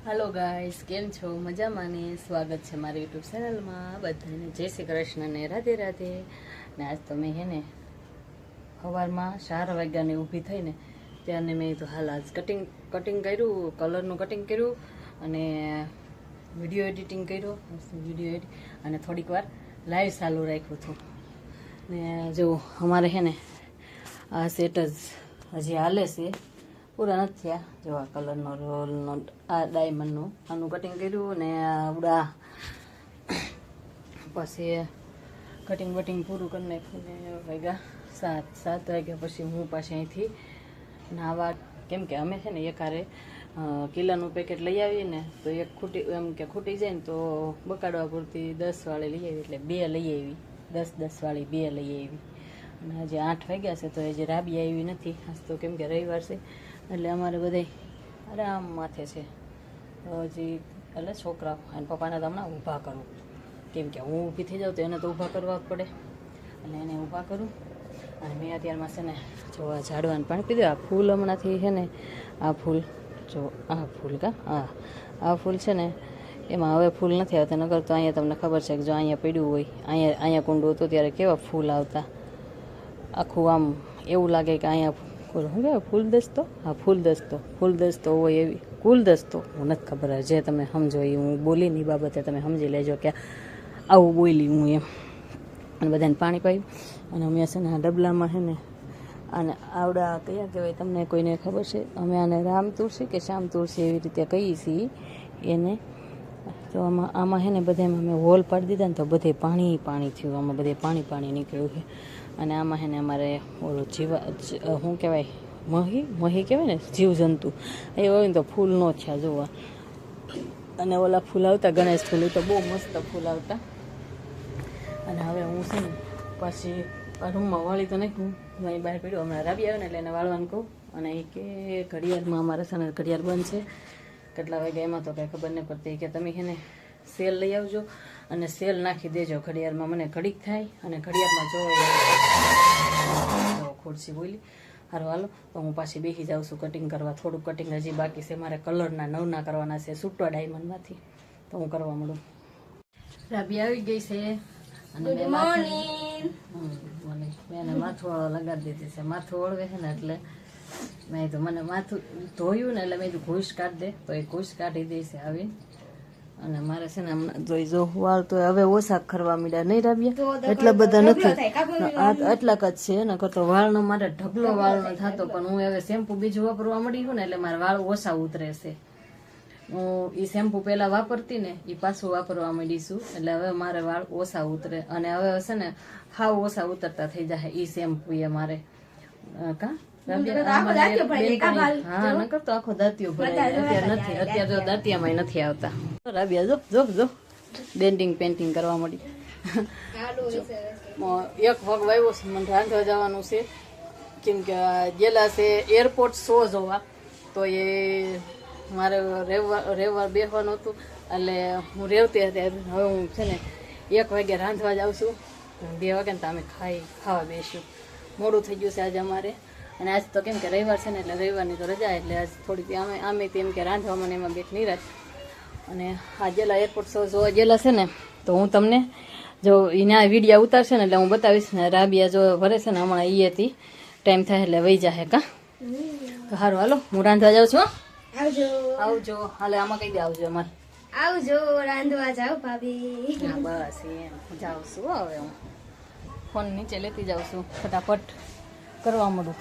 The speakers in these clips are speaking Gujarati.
हेलो गाइस केम छो मजाમાં ને સ્વાગત છે મારી યુટ્યુબ ચેનલમાં બધાને જય શ્રી કૃષ્ણ ને રાધે રાધે ને આજ તો મેં હે ને સવારમાં 4 વાગ્યાની ઊભી થઈને ત્યારને મેં તો હાલ આજ કટિંગ કર્યું કલરનું કટિંગ કર્યું અને વિડીયો એડિટિંગ કર્યો અને થોડીક વાર લાઈવ ચાલુ રાખ્યું હતું ને જો અમારે હે ને આ સેટ જ હજી હાલે છે પૂરા નથી થયા જો આ કલરનો રોલનો આ ડાયમંડનું આનું કટિંગ કર્યું ને આવડા પછી કટિંગ વટિંગ પૂરું કરી નાખ્યું ને વાગ્યા 7 વાગ્યા પછી હું પાછી અહીંથી નાવા કેમ કે અમે છે ને એકારે કિલ્લાનું પેકેટ લઈ આવીએ ને તો એક ખૂટી જાય ને તો બકાડવા પૂરતી 10 વાળી લઈ આવી એટલે 2 લઈ આવી 10 વાળી 2 લઈ આવી અને હજી 8 વાગ્યા છે તો હજી રાબી આવી નથી આજ તો કેમ કે રવિવાર છે એટલે અમારે બધા આરામ માથે છે તો હજી એટલે છોકરા અને પપ્પાને તો હમણાં ઊભા કરું કેમ કે હું ઊભી થઈ જાઉં તો એને તો ઊભા કરવા જ પડે એટલે એને ઊભા કરું અને મેં અત્યારમાં છે ને જો આ ઝાડવાનું પાણી પીધું આ ફૂલ હમણાંથી છે ને આ ફૂલ જો આ ફૂલ આ ફૂલ છે ને એમાં હવે ફૂલ નથી આવતા નગર તો અહીંયા તમને ખબર છે કે જો અહીંયા પડ્યું હોય અહીંયા કુંડું હતું ત્યારે કેવા ફૂલ આવતા આખું આમ એવું લાગે કે અહીંયા શું કહેવાય ફૂલદસ્તો હોય એવી કુલદસ્તો હું નથી ખબર જે તમે સમજો એ હું બોલીની બાબતે તમે સમજી લેજો કે આવું બોલી હું એમ અને બધાને પાણી પાયું અને અમે છે ને આ ડબલામાં છે ને અને આવડા કયા કહેવાય તમને કોઈને ખબર છે અમે આને રામ તુલસી કે શ્યામ તુલસી એવી રીતે કહીએ છીએ એને તો આમાં છે ને બધામાં અમે હોલ પાડી દીધા ને તો બધે પાણી થયું આમાં બધે પાણી નીકળ્યું છે અને આમાં છે ને અમારે ઓલું શું કહેવાય મહી કહેવાય ને જીવજંતુ એ હોય ને તો ફૂલ નો છે જોવા અને ઓલા ફૂલ આવતા ગણેશ ફૂલ તો બહુ મસ્ત ફૂલ આવતા અને હવે હું છે ને પાછી રૂમમાં વાળી તો નાખ્યું અહીં બહાર પડ્યું હમણાં રાબી આવે ને એટલે એને વાળવાનું કહું અને એ કે ઘડિયાળમાં અમારે છે ને ઘડિયાળ બંધ છે કેટલા વાગ્યા એમાં તો કંઈ ખબર નહીં પડતી કે તમે એને સેલ લઈ આવજો અને સેલ નાખી દેજો ઘડિયાળમાં મને ઘડીક થાય અને ઘડિયાળમાં જો ખુરશી બોલી હારું હાલો તો હું પાછી બેસી જાઉં છું કટિંગ કરવા થોડું કટિંગ હજી બાકી છે મારે કલરના નવના કરવાના છે સૂટવા ડાયમંડમાંથી તો હું કરવા મળું રાબી આવી ગઈ છે અને મેં માથું લગાડી દીધી છે માથું ઓળવે છે ને એટલે મેં તો મને માથું ધોયું ને એટલે મેં તો ઘૂસ કાઢી દે તો એ ઘૂસ કાઢી દે છે આવીને અને મારે છે ને હમણાં જોઈ જો વાળ તો હવે ઓછા ખરવા મીડ્યા નહીં રાબ્યા એટલા બધા નથી આટલાક જ છે ને કરતો વાળનો મારે ઢગલો વાળનો થતો પણ હું હવે શેમ્પુ બીજું વાપરવા મળી છું ને એટલે મારા વાળ ઓછા ઉતરે છે હું એ શેમ્પુ પહેલા વાપરતી ને એ પાછું વાપરવા માંડીશું એટલે હવે મારે વાળ ઓછા ઉતરે અને હવે છે ને હાવ ઓછા ઉતરતા થઈ જાય એ શેમ્પુ એ મારે કા હા નકર તો આખો દાંતિયો ભરાય અત્યારે જો દાંતિયામાં નથી આવતા રાબિયા જો ડેન્ટિંગ પેન્ટિંગ કરવા મળી એક વગ વાવ્યો છે મને રાંધવા જવાનું છે કેમ કે ગયેલા છે એરપોર્ટ શો જોવા તો એ મારે રેવવાર બેસવાનું હતું એટલે હું રેવતી હતી હવે હું છે ને 1 વાગે રાંધવા જાઉં છું 2 વાગે ને તો અમે ખાવા બેસ્યું મોડું થઈ ગયું છે આજે અમારે અને આજ તો કેમ કે રવિવાર છે ને એટલે રવિવારની તો રજા એટલે આજ થોડીક આમે તેમ કે રાંધવામાં એમાં બેઠ નિરાશ અને આ જેલા એરપોર્ટ શો જોવા ગયેલા છે ને તો હું તમને જો એના વિડીયો ઉતારશે ને એટલે હું બતાવીશ ને રાબિયા જો ભરે છે ને હમણાં એ હતી ટાઈમ થાય એટલે વહી જાય કા તો સારું હાલો હું રાંધવા જાઉં છું આવજો હાલે આમાં કઈ દે આવજો અમારે આવજો રાંધવા જાવ ભાભી હા બસ એમ જાઉં છું હવે હું ફોન નીચે લેતી જાઉં છું ફટાફટ કરવા મળું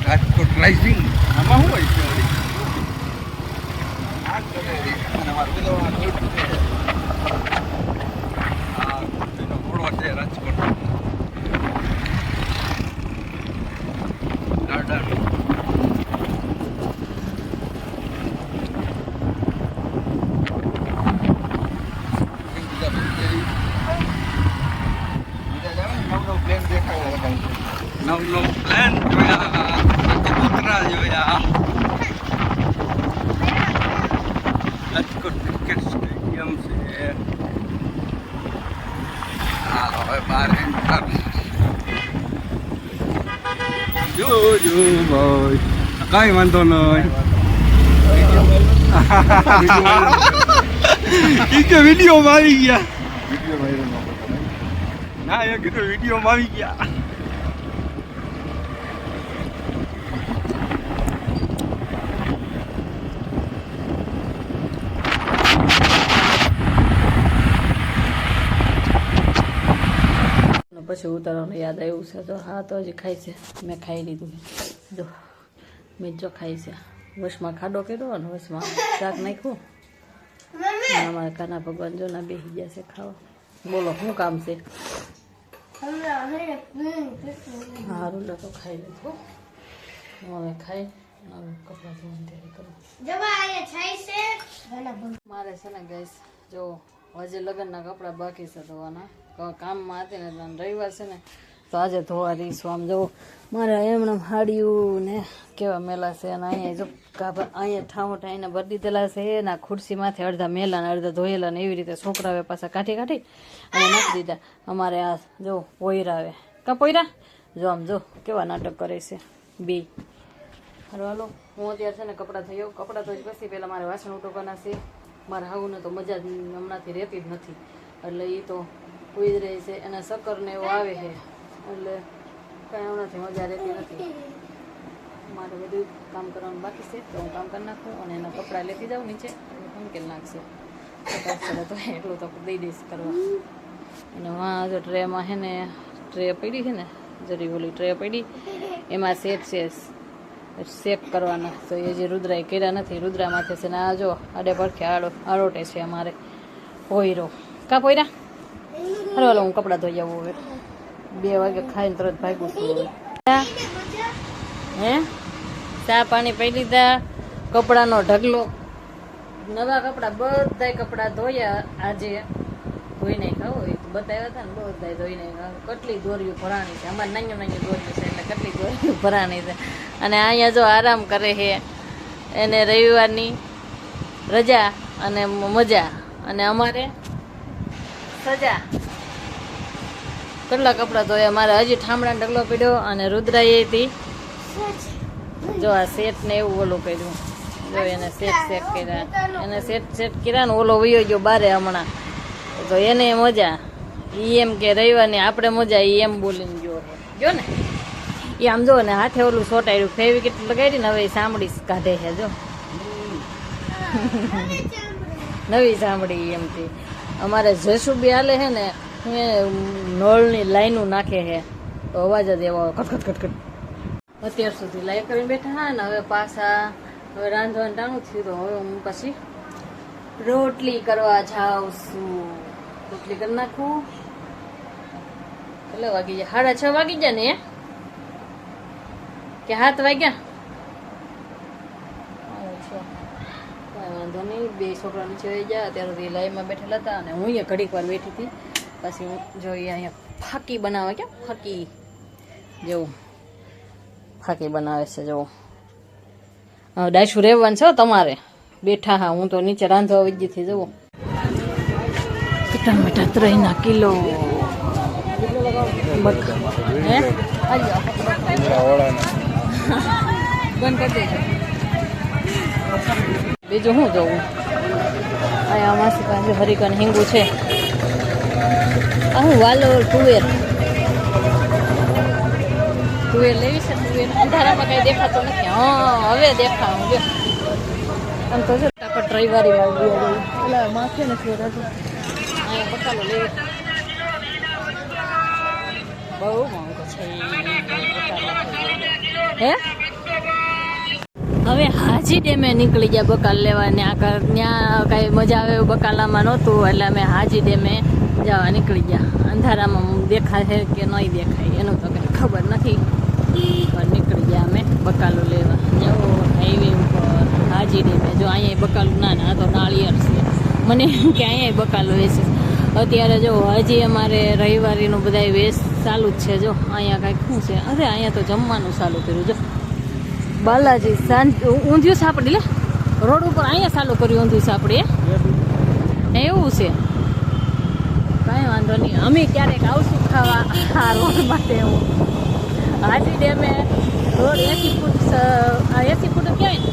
રાજકોટ રાઇઝિંગ આમાં શું હોય છે આ કરે અને અમારો પેલો આ રોડ છે આ એનો ઘોડો છે રાજકોટ ગાર્ડન નવ પ્લાન જોયા કબૂતરા જોયા રાજકોટ ક્રિકેટ સ્ટેડિયમ છે હાલો હવે બહાર એન્ટર જો ભાઈ કાંઈ વાંધો નહીં વિડીયોમાં આવી ગયા ના એ કીધું વિડીયોમાં આવી ગયા પછી ઉતારવાનું યાદ આવ્યું છે તો હા તો હજી ખાઈ છે મેં ખાઈ લીધું જો મેં જો ખાઈ છે વશમાં ખાડો કર્યો અને વશમાં શાક નાખ્યું અમારા કાના ભગવાન જો ના બેસી ગયા છે ખાવા બોલો શું કામ છે સારું લો તો ખાઈ લીધું હવે ખાઈ કપડાં ધોવાની તૈયારી કરું મારે છે ને ગેસ જો હજી લગ્નના કપડાં બાકી છે ધોવાના કામમાં હતી ને રવિવાર છે ને તો આજે ધોવા દઈશું આમ જો મારે એમણે હાડિયું ને કેવા મેલા છે અને અહીંયા જો અહીંયા ઠામોઠા એને ભરી દીધેલા છે એના ખુરશીમાંથી અડધા મેલા ને અડધા ધોયેલા ને એવી રીતે છોકરાવે પાછા કાઢી અને નાખી દીધા અમારે આ જો પોયરાવે કા પોયરા જો આમ જો કેવા નાટક કરે છે બે હાલો હું અત્યારે છે ને કપડાં થયો કપડાં તો પછી પહેલાં મારે વાસણ ઉટકવાના છે મારે હાવુંને તો મજા હમણાંથી રહેતી જ નથી એટલે એ તો કોઈ જ રહે છે એના શક્કર ને એવું આવે છે એટલે કાંઈ હમણાંથી મજા રહેતી નથી મારે બધું કામ કરવાનું બાકી છે તો હું કામ કરી નાખું અને એના કપડાં લેતી જાઉં નીચે મૂકેલ નાખશે તો એટલું તો દઈ દઈશ કરવા અને વાં જો ટ્રેમાં છે ને ટ્રે પડી છે ને જરી ઓલી ટ્રે પડી એમાં સેટ છે શેક કરવાના તો એ જે રુદ્રાએ કર્યા નથી રુદ્રા માથે છે ને આ જો આડે પડખે આરોટે છે અમારે પોયરો કા પોયરા અરે હાલો હું કપડાં ધોઈ આવું હવે 2 વાગે ખાઈને તરત ભાગ્યું છું હવે હે ચા પાણી પી લીધા કપડાનો ઢગલો નવા કપડાં બધાય કપડાં ધોયા આજે ધોઈ નાખ્યા હોય બતાવ્યા હતા ને બધાય ધોઈ નાખ્યા કેટલી દોરીઓ ભરાણી છે અમારે નાની દોરીઓ છે એટલે કેટલી દોરીઓ ભરાણી છે અને અહીંયા જો આરામ કરે છે એને રવિવારની રજા અને મજા અને અમારે સજા કેટલા કપડાં ધોયા મારે હજી ઠામડાનો ઢગલો પીડ્યો અને રુદ્રાએ હતી જો આ સેટ ને એવું ઓલું કર્યું જો એને સેટ કર્યા એને સેટ કર્યા ને ઓલો વયો ગયો બારે હમણાં તો એને મજા ઈ એમ કે રવિવારની આપણે મજા ઈ એમ બોલીને જો ને એ આમ જો ને હાથે ઓલું સોટાડ્યું ફેવિકિટ લગાડી ને હવે સાંભળી કાઢે છે જો નવી સાંભળી એમથી અમારે જસુબી હાલે છે ને નળની લાઈનો નાખે છે તો અવાજ જ એવો ખટખટ ખટખટ અત્યાર સુધી લાઈ કરીને બેઠા હા ને હવે પાછા હવે રાંધવાનું ટાણું થયું તો હવે હું પછી રોટલી કરવા જાઉં છું રોટલી કરી નાખું કેટલા વાગી જાય 6:30 વાગી જાય ને કે 7 વાગ્યા કાંઈ વાંધો નહીં 2 છોકરા નીચે આવી ગયા અત્યારે સુધી લાઈમાં બેઠેલા હતા અને હું અહીંયા ઘડીક વાર બેઠી હતી પછી હું જોઈએ અહીંયા ફાકી બનાવે કેમ ફાકી જેવું ફાકી બનાવે છે જો ડાયશું રહેવાનું છે તમારે બેઠા હા હું તો નીચે રાંધવા વિજ્જીથી જવો ટમેટા 3 કિલો હે બંધ કરી દેજો બીજું શું જોવું અહીંયા માસી પાસે હરિકન હિંગુ છે હું વાલો તુવેર લેવી છે તુવેર અંધારામાં કઈ દેખાતો નથી હા હવે દેખાવું જો આમ તો છે ફટાફટ રવિવારી વાળી પેલા માથે નથી અહીંયા બકાલો લેવી બહુ મોંઘો છે હે હવે હાજી ડેમે નીકળી ગયા બકાલ લેવા. ત્યાં કાંઈ મજા આવે એવું બકાલામાં નહોતું, એટલે અમે હાજી ડેમે જવા નીકળી ગયા. અંધારામાં દેખાય કે નહીં દેખાય એનું તો કંઈ ખબર નથી, પણ નીકળી ગયા અમે બકાલો લેવા. જો હાઈવે ઉપર હાજી ડેમે, જો અહીંયા બકાલું ના તો નાળિયેર છે. મને એમ કે અહીંયા બકાલો વેચે. અત્યારે જો હજી અમારે રવિવારીનું બધા વેચ ચાલુ જ છે. જો અહીંયા કાંઈક શું છે, અરે અહીંયા તો જમવાનું ચાલુ કર્યું. જો બાલાજી ઊંધિયું સાપડી લે રોડ ઉપર અહીંયા ચાલુ કર્યું ઊંધિયું સાપડી. એવું છે, કાંઈ વાંધો નહીં, અમે ક્યારેક આવશું ખાવા આ રોડ માટે. હું હાજી ડેમે રોડ 80 ફૂટ 80 ફૂટ કહેવાય ને,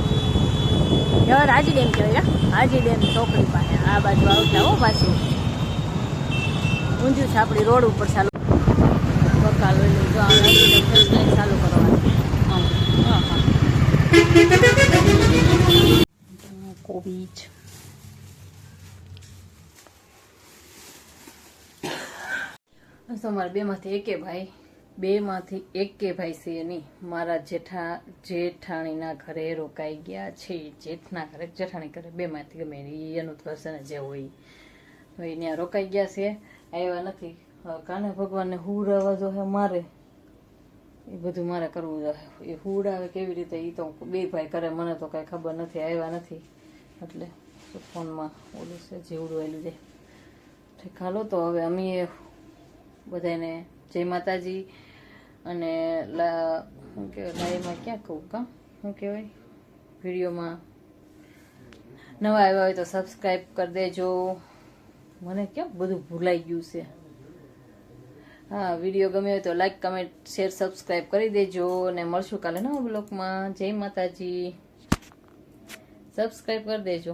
હવે હાજી ડેમ કહેવાય. હાજી ડેમ ચોકડી પાસે આ બાજુ આવતા હો પાછી ઊંધિયું સાપડી રોડ ઉપર ચાલુ બકાલ જો હાજી ડેમ ચાલુ કરવાનું. કોબીજ અમારા બેમાંથી એકે ભાઈ છે નહીં. મારા જેઠાણીના ઘરે રોકાઈ ગયા છે. જેઠના ઘરે જેઠાણી ઘરે બેમાંથી ગમે એનું ઘર છે ને જે હોય ત્યાં રોકાઈ ગયા છે, આવ્યા નથી. કાને ભગવાનને હુડાવા જો મારે એ બધું મારે કરવું જોઈએ. એ હુડાવે કેવી રીતે એ તો બે ભાઈ કરે, મને તો કાંઈ ખબર નથી, આવ્યા નથી. એટલે ફોનમાં ઓલું છે જેવડું એલું જાય ઠીક. હાલો તો હવે અમે બધાને જય માતાજી. અને શું કહેવાય લાઈવમાં ક્યાં કહું કાં શું કહેવાય વિડીયોમાં નવા આવ્યા હોય તો સબસ્ક્રાઈબ કરી દેજો. મને કેમ બધું ભૂલાઈ ગયું છે. હા, વિડીયો ગમ્યો હોય તો લાઈક કમેન્ટ શેર સબસ્ક્રાઈબ કરી દેજો. અને મળશું કાલે નવા બ્લોગમાં. જય માતાજી, સબસ્ક્રાઈબ કરી દેજો.